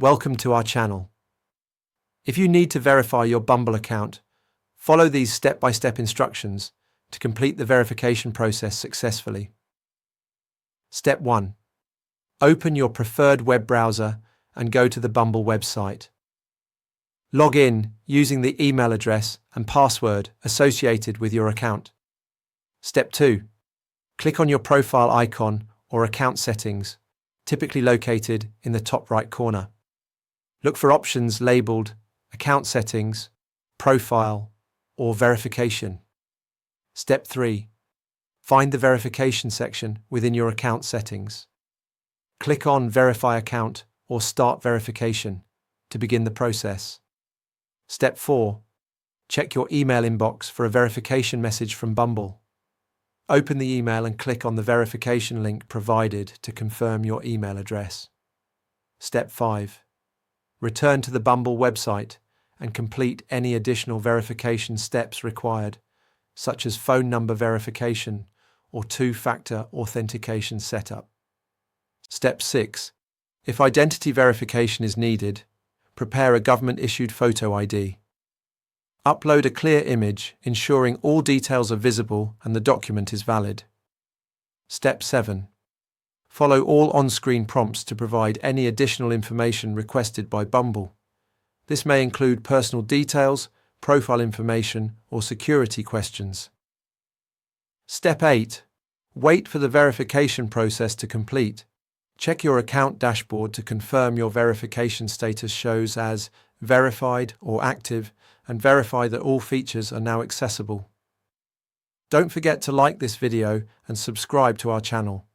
Welcome to our channel. If you need to verify your Bumble account, follow these step-by-step instructions to complete the verification process successfully. Step 1. Open your preferred web browser and go to the Bumble website. Log in using the email address and password associated with your account. Step 2. Click on your profile icon or account settings, typically located in the top right corner. Look for options labeled Account Settings, Profile, or Verification. Step 3. Find the verification section within your account settings. Click on Verify Account or Start Verification to begin the process. Step 4. Check your email inbox for a verification message from Bumble. Open the email and click on the verification link provided to confirm your email address. Step 5. Return to the Bumble website and complete any additional verification steps required, such as phone number verification or two-factor authentication setup. Step 6. If identity verification is needed, prepare a government-issued photo ID. Upload a clear image, ensuring all details are visible and the document is valid. Step 7. Follow all on-screen prompts to provide any additional information requested by Bumble. This may include personal details, profile information, or security questions. Step 8. Wait for the verification process to complete. Check your account dashboard to confirm your verification status shows as verified or active, and verify that all features are now accessible. Don't forget to like this video and subscribe to our channel.